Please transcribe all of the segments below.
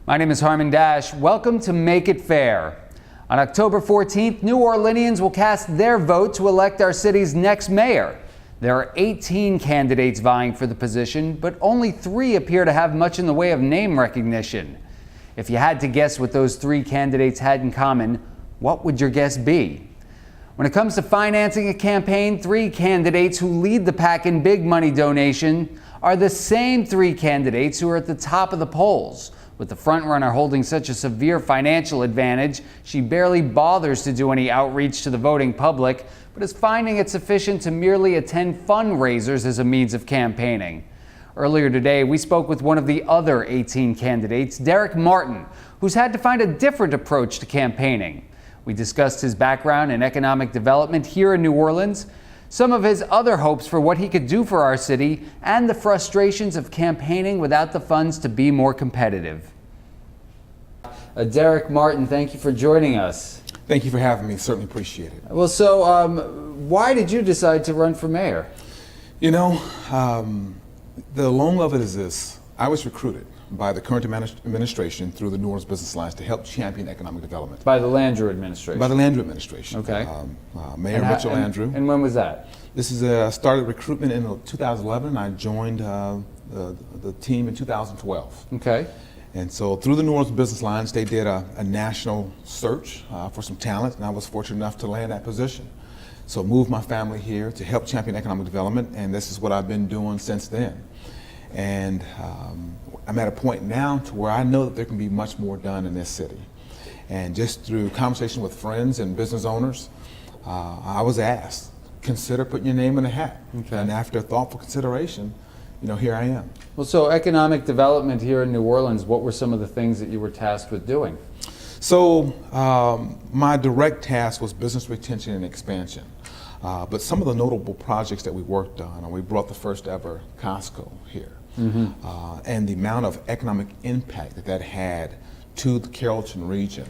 My name is Harmon Dash. Welcome to Make It Fair. On October 14th, New Orleanians will cast their vote to elect our city's next mayor. There are 18 candidates vying for the position, but only 3 appear to have much in the way of name recognition. If you had to guess what those 3 candidates had in common, what would your guess be? When it comes to financing a campaign, 3 candidates who lead the pack in big money donation are the same 3 candidates who are at the top of the polls. With the frontrunner holding such a severe financial advantage, she barely bothers to do any outreach to the voting public, but is finding it sufficient to merely attend fundraisers as a means of campaigning. Earlier today, we spoke with one of the other 18 candidates, Derrick Martin, who's had to find a different approach to campaigning. We discussed his background in economic development here in New Orleans, some of his other hopes for what he could do for our city, and the frustrations of campaigning without the funds to be more competitive. Derrick Martin, thank you for joining us. Thank you for having me. Certainly appreciate it. Well, so why did you decide to run for mayor? You know, the long of it is this. I was recruited by the current administration through the New Orleans Business Alliance to help champion economic development. By the Landrieu administration? By the Landrieu administration. Okay. Mayor Mitchell Landrieu. And when was that? This is started recruitment in 2011, and I joined the team in 2012. Okay. And so through the New Orleans Business Alliance, they did a national search for some talent, and I was fortunate enough to land that position. So moved my family here to help champion economic development, and this is what I've been doing since then. And I'm at a point now to where I know that there can be much more done in this city. And just through conversation with friends and business owners, I was asked, consider putting your name in the hat. Okay. And after thoughtful consideration, you know, here I am. Well, so economic development here in New Orleans, what were some of the things that you were tasked with doing? So my direct task was business retention and expansion. But some of the notable projects that we worked on, we brought the first ever Costco here. Mm-hmm. And the amount of economic impact that had to the Carrollton region,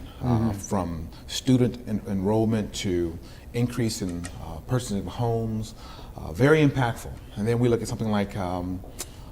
from student enrollment to increase in purchasing homes, very impactful. And then we look at something like the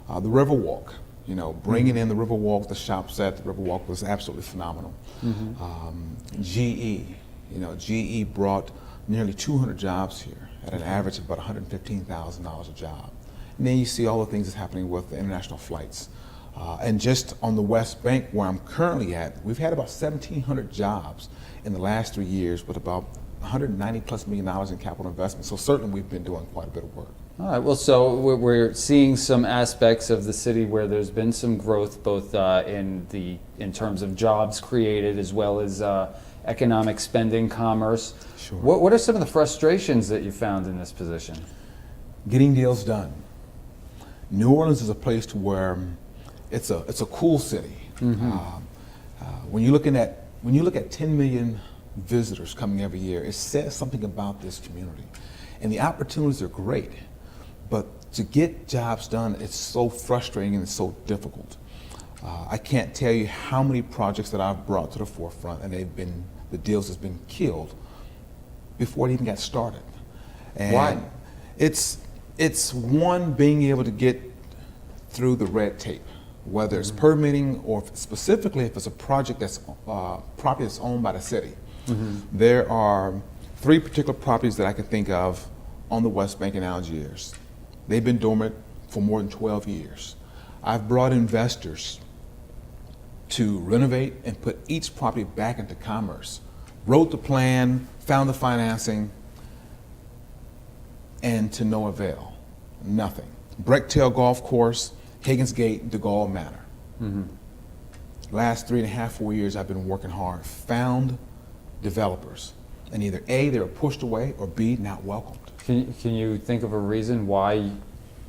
Riverwalk. You know, bringing in the Riverwalk, the shops at the Riverwalk was absolutely phenomenal. Mm-hmm. GE, you know, GE brought nearly 200 jobs here at an average of about $115,000 a job. And then you see all the things that's happening with the international flights. And just on the West Bank, where I'm currently at, we've had about 1,700 jobs in the last 3 years with about $190+ million in capital investment. So certainly we've been doing quite a bit of work. All right, well, so we're seeing some aspects of the city where there's been some growth, both in terms of jobs created as well as economic spending, commerce. Sure. What are some of the frustrations that you found in this position? Getting deals done. New Orleans is a place to where it's a cool city. Mm-hmm. When you look at 10 million visitors coming every year, it says something about this community. And the opportunities are great, but to get jobs done, it's so frustrating and it's so difficult. I can't tell you how many projects that I've brought to the forefront, and the deals has been killed before it even got started. And why? It's one, being able to get through the red tape, whether it's permitting or specifically if it's a project that's property that's owned by the city. Mm-hmm. There are 3 particular properties that I can think of on the West Bank in Algiers. They've been dormant for more than 12 years. I've brought investors to renovate and put each property back into commerce, wrote the plan, found the financing, and to no avail, nothing. Brecktail Golf Course, Higgins Gate, DeGaulle Manor. Mm-hmm. Last 3.5, 4 years I've been working hard, found developers, and either A, they were pushed away, or B, not welcomed. Can you think of a reason why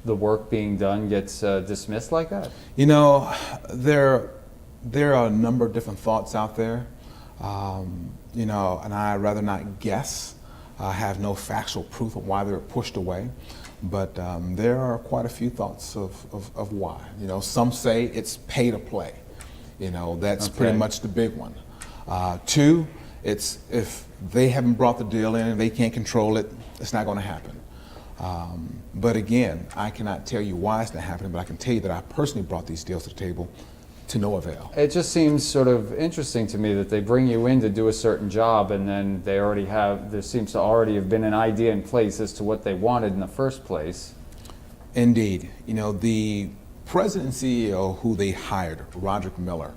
the work being done gets dismissed like that? You know, there are a number of different thoughts out there, you know, and I'd rather not guess. I have no factual proof of why they were pushed away, but there are quite a few thoughts of why. You know, some say it's pay to play. You know, that's pretty much the big one. 2, it's if they haven't brought the deal in and they can't control it, it's not going to happen. But again, I cannot tell you why it's not happening, but I can tell you that I personally brought these deals to the table to no avail. It just seems sort of interesting to me that they bring you in to do a certain job, and then there seems to already have been an idea in place as to what they wanted in the first place. Indeed. The president and CEO who they hired, Roderick Miller,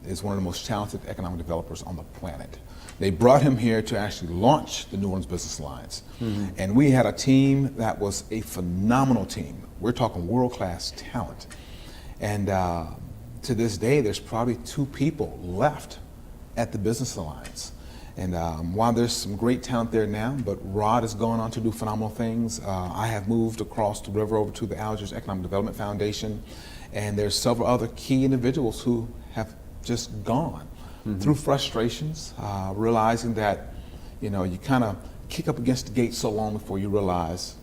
is one of the most talented economic developers on the planet. They brought him here to actually launch the New Orleans Business Alliance. And we had a team that was a phenomenal team. We're talking world-class talent. And to this day, there's probably 2 people left at the Business Alliance. And while there's some great talent there now, but Rod has gone on to do phenomenal things. I have moved across the river over to the Algiers Economic Development Foundation, and there's several other key individuals who have just gone through frustrations, realizing that you kind of kick up against the gate so long before you realize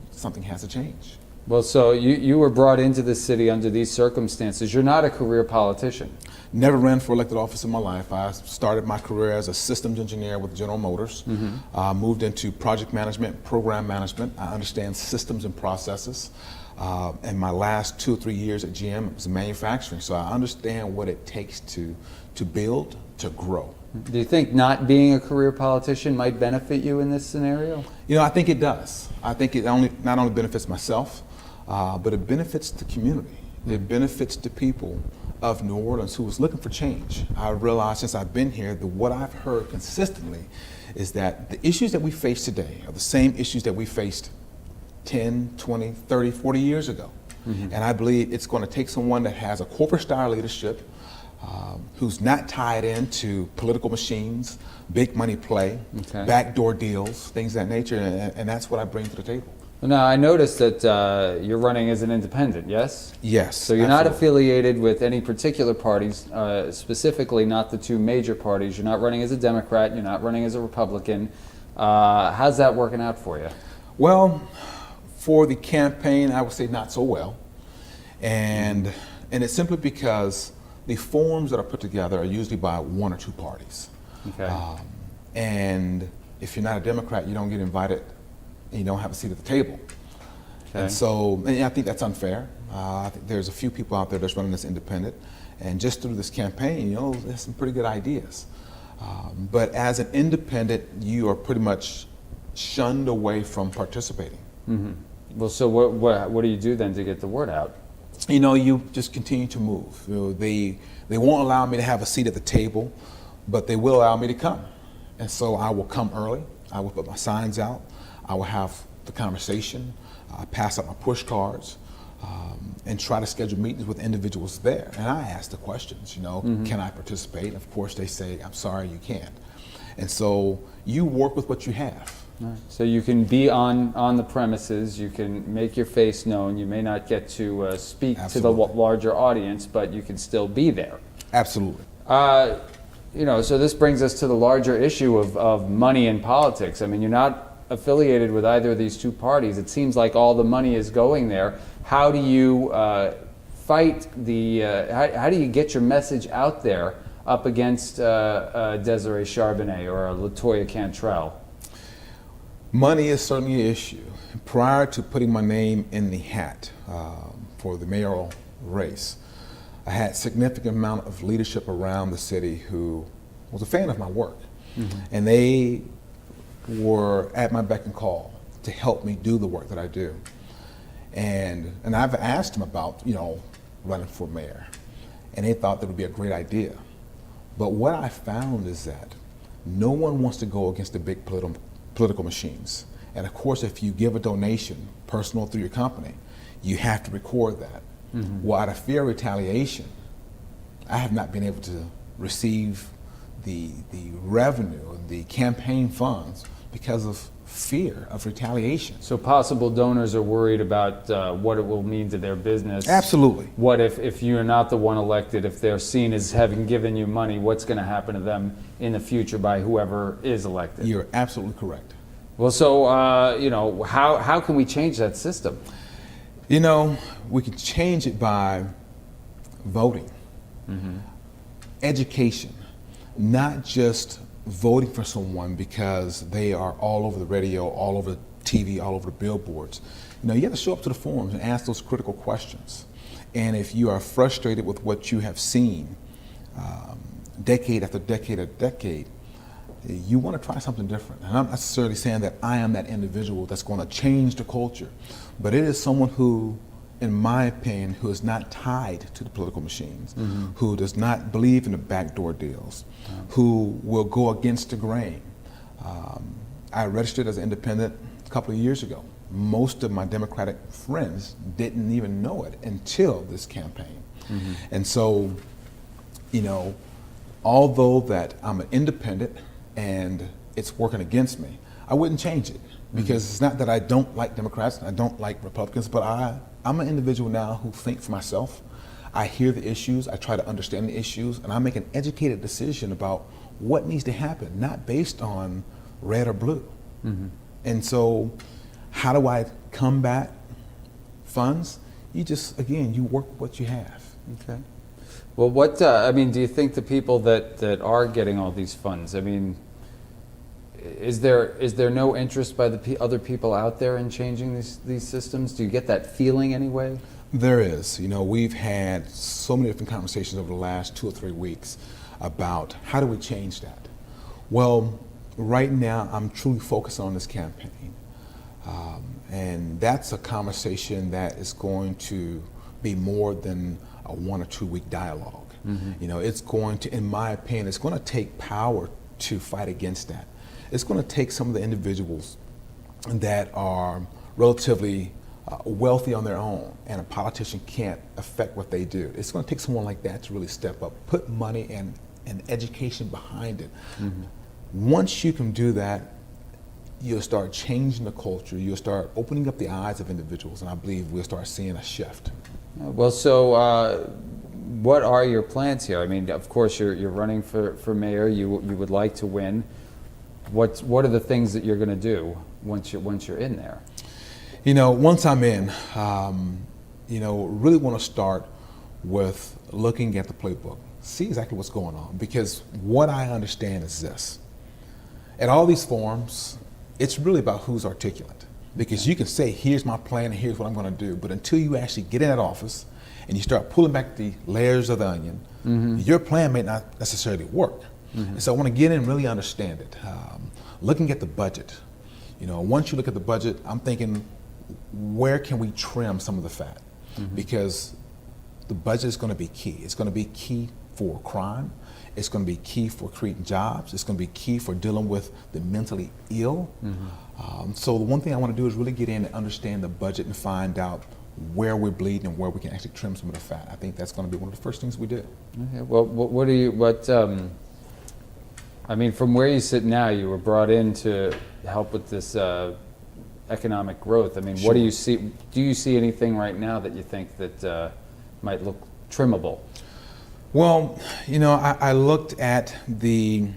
something has to change. Well, so you were brought into the city under these circumstances. You're not a career politician. Never ran for elected office in my life. I started my career as a systems engineer with General Motors, moved into project management, program management. I understand systems and processes. And my last 2 or 3 years at GM was manufacturing, so I understand what it takes to build, to grow. Do you think not being a career politician might benefit you in this scenario? I think it does. I think it not only benefits myself, but it benefits the community. It benefits the people of New Orleans who was looking for change. I realized since I've been here that what I've heard consistently is that the issues that we face today are the same issues that we faced 10, 20, 30, 40 years ago. And I believe it's going to take someone that has a corporate style leadership, who's not tied into political machines, big money play, backdoor deals, things of that nature, and that's what I bring to the table. Now, I noticed that you're running as an independent, yes? Yes. So you're not affiliated with any particular parties, specifically not the 2 major parties. You're not running as a Democrat, you're not running as a Republican. How's that working out for you? Well, for the campaign, I would say not so well. And it's simply because the forums that are put together are usually by 1 or 2 parties. Okay. And if you're not a Democrat, you don't get invited and you don't have a seat at the table. Okay. And I think that's unfair. I think there's a few people out there that's running this independent, and just through this campaign, there's some pretty good ideas. But as an independent, you are pretty much shunned away from participating. Well, so what do you do then to get the word out? You just continue to move. They won't allow me to have a seat at the table, but they will allow me to come. And so I will come early. I will put my signs out. I will have the conversation, pass out my push cards, and try to schedule meetings with individuals there. And I ask the questions, can I participate? And of course they say, I'm sorry, you can't. And so you work with what you have. Right. So you can be on the premises, you can make your face known, you may not get to speak Absolutely. to the larger audience, but you can still be there. Absolutely. So this brings us to the larger issue of money in politics. I mean, you're not affiliated with either of these 2 parties. It seems like all the money is going there. How do you fight how do you get your message out there up against Desiree Charbonnet or LaToya Cantrell? Money is certainly an issue. Prior to putting my name in the hat for the mayoral race, I had a significant amount of leadership around the city who was a fan of my work. And they were at my beck and call to help me do the work that I do. And I've asked them about, running for mayor. And they thought that would be a great idea. But what I found is that no one wants to go against the big political machines. And of course, if you give a donation, personal through your company, you have to record that. Well, out of fear of retaliation, I have not been able to receive the revenue, the campaign funds, because of fear of retaliation. So possible donors are worried about what it will mean to their business. Absolutely. What if you're not the one elected, if they're seen as having given you money, what's going to happen to them in the future by whoever is elected? You're absolutely correct. Well, so, how can we change that system? We can change it by voting, education, not just voting for someone because they are all over the radio, all over the TV, all over the billboards. You have to show up to the forums and ask those critical questions. And if you are frustrated with what you have seen decade after decade after decade, you want to try something different. And I'm not necessarily saying that I am that individual that's going to change the culture, but it is someone who, in my opinion, who is not tied to the political machines, who does not believe in the backdoor deals, who will go against the grain. I registered as an independent a couple of years ago. Most of my Democratic friends didn't even know it until this campaign. And so, you know, although that I'm an independent and it's working against me, I wouldn't change it, because it's not that I don't like Democrats and I don't like Republicans, but I'm an individual now who thinks for myself. I hear the issues, I try to understand the issues, and I make an educated decision about what needs to happen, not based on red or blue. And so, how do I combat funds? You just, again, you work with what you have. Okay. Well, what, I mean, do you think the people that are getting all these funds, I mean, is there no interest by the other people out there in changing these systems? Do you get that feeling anyway? There is. You know, we've had so many different conversations over the last 2 or 3 weeks about how do we change that? Well, right now I'm truly focused on this campaign. And that's a conversation that is going to be more than a 1 or 2 week dialogue. You know, it's going to, in my opinion, it's going to take power to fight against that. It's going to take some of the individuals that are relatively wealthy on their own and a politician can't affect what they do. It's going to take someone like that to really step up, put money and education behind it. Once you can do that, you'll start changing the culture, you'll start opening up the eyes of individuals, and I believe we'll start seeing a shift. Well, so what are your plans here? I mean, of course, you're running for mayor. You would like to win. What are the things that you're going to do once you're in there? You know, once I'm in, you know, really want to start with looking at the playbook, see exactly what's going on, because what I understand is this: at all these forums, it's really about who's articulate. Because you can say, here's my plan and here's what I'm going to do, but until you actually get in that office and you start pulling back the layers of the onion, your plan may not necessarily work. And so I want to get in and really understand it. Looking at the budget, you know, once you look at the budget, I'm thinking, where can we trim some of the fat? Because the budget is going to be key. It's going to be key for crime. It's going to be key for creating jobs. It's going to be key for dealing with the mentally ill. So the one thing I want to do is really get in and understand the budget and find out where we're bleeding and where we can actually trim some of the fat. I think that's going to be one of the first things we do. Okay. Well, I mean, from where you sit now, you were brought in to help with this economic growth. I mean, what do you see? Do you see anything right now that you think that might look trimmable? Well, you know, I looked at the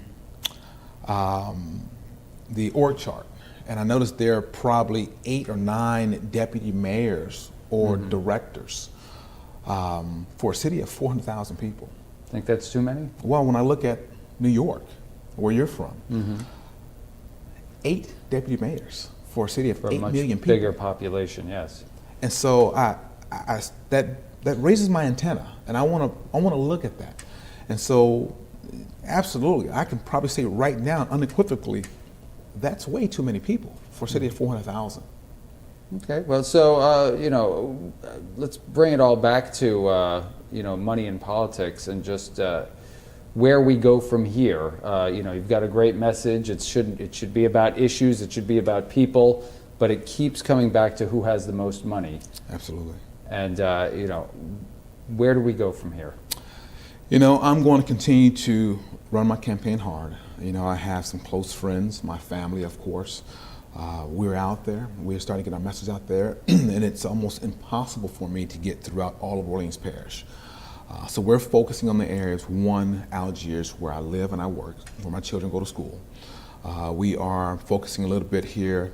org chart, and I noticed there are probably 8 or 9 deputy mayors or directors for a city of 400,000 people. Think that's too many? Well, when I look at New York, where you're from, 8 deputy mayors for a city of 8 million people. Bigger population, yes. And so that raises my antenna, and I want to look at that. And so, absolutely, I can probably say right now, unequivocally, that's way too many people for a city of 400,000. Okay, well, so you know, let's bring it all back to you know, money in politics and just where we go from here. You know, you've got a great message. It should be about issues. It should be about people, but it keeps coming back to who has the most money. Absolutely. And you know, where do we go from here? You know, I'm going to continue to run my campaign hard. You know, I have some close friends, my family, of course. We're out there. We're starting to get our message out there, and it's almost impossible for me to get throughout all of Orleans Parish. So we're focusing on the areas, one, Algiers, where I live and I work, where my children go to school. We are focusing a little bit here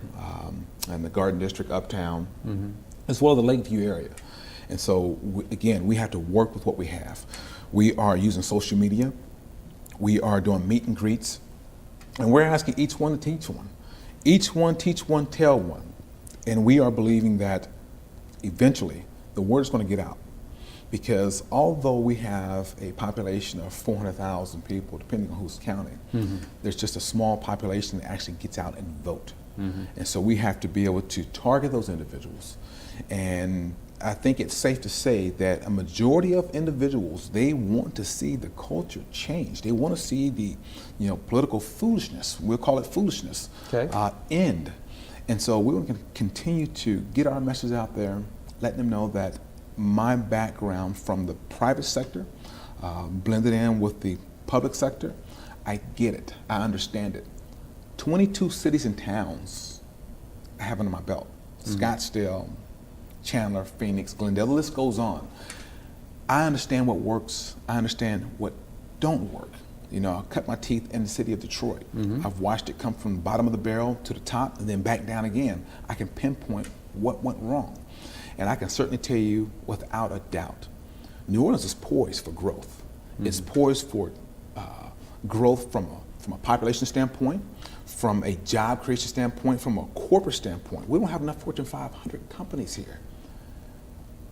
in the Garden District, Uptown, as well as the Lakeview area. And so, again, we have to work with what we have. We are using social media. We are doing meet and greets. And we're asking each one to teach one. Each one teach one, tell one. And we are believing that eventually the word is going to get out. because although we have a population of 400,000 people, depending on who's counting, there's just a small population that actually gets out and vote. And so we have to be able to target those individuals. And I think it's safe to say that a majority of individuals, they want to see the culture change. They want to see the, political foolishness, we'll call it foolishness, end. And so we're going to continue to get our message out there, letting them know that my background from the private sector, blended in with the public sector, I get it, I understand it. 22 cities and towns I have under my belt. Scottsdale, Chandler, Phoenix, Glendale, the list goes on. I understand what works, I understand what don't work. I cut my teeth in the city of Detroit. I've watched it come from the bottom of the barrel to the top and then back down again. I can pinpoint what went wrong. And I can certainly tell you without a doubt, New Orleans is poised for growth. It's poised for growth from a population standpoint, from a job creation standpoint, from a corporate standpoint. We don't have enough Fortune 500 companies here.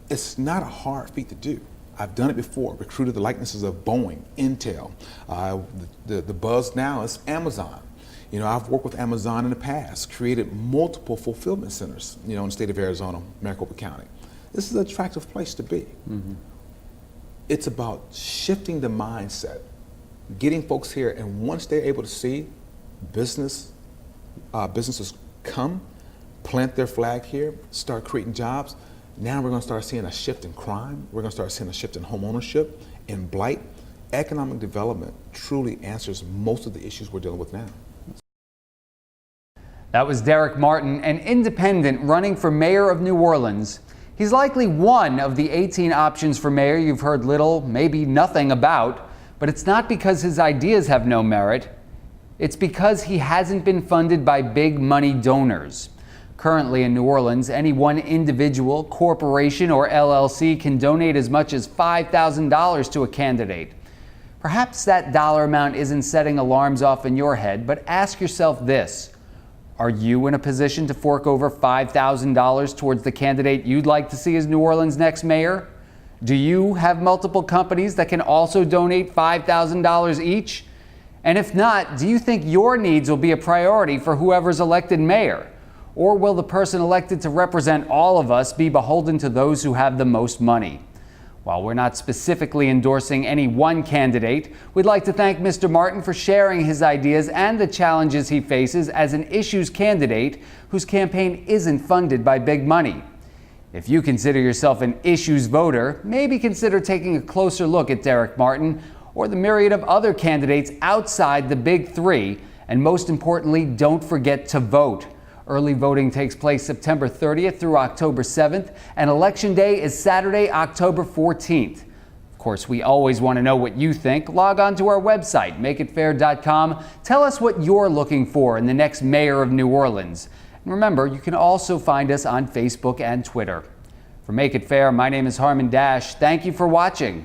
It's not a hard feat to do. I've done it before, recruited the likenesses of Boeing, Intel. The buzz now is Amazon. I've worked with Amazon in the past, created multiple fulfillment centers, in the state of Arizona, Maricopa County. This is an attractive place to be. It's about shifting the mindset, getting folks here, and once they're able to see businesses come, plant their flag here, start creating jobs, now we're going to start seeing a shift in crime. We're going to start seeing a shift in home ownership, in blight. Economic development truly answers most of the issues we're dealing with now. That was Derrick Martin, an independent running for mayor of New Orleans. He's likely one of the 18 options for mayor you've heard little, maybe nothing about, but it's not because his ideas have no merit. It's because he hasn't been funded by big money donors. Currently in New Orleans, any one individual, corporation, or LLC can donate as much as $5,000 to a candidate. Perhaps that dollar amount isn't setting alarms off in your head, but ask yourself this. Are you in a position to fork over $5,000 towards the candidate you'd like to see as New Orleans' next mayor? Do you have multiple companies that can also donate $5,000 each? And if not, do you think your needs will be a priority for whoever's elected mayor? Or will the person elected to represent all of us be beholden to those who have the most money? While we're not specifically endorsing any one candidate, we'd like to thank Mr. Martin for sharing his ideas and the challenges he faces as an issues candidate whose campaign isn't funded by big money. If you consider yourself an issues voter, maybe consider taking a closer look at Derrick Martin or the myriad of other candidates outside the big three, and most importantly, don't forget to vote. Early voting takes place September 30th through October 7th, and Election Day is Saturday, October 14th. Of course, we always want to know what you think. Log on to our website, makeitfair.com. Tell us what you're looking for in the next mayor of New Orleans. And remember, you can also find us on Facebook and Twitter. For Make It Fair, my name is Harmon Dash. Thank you for watching.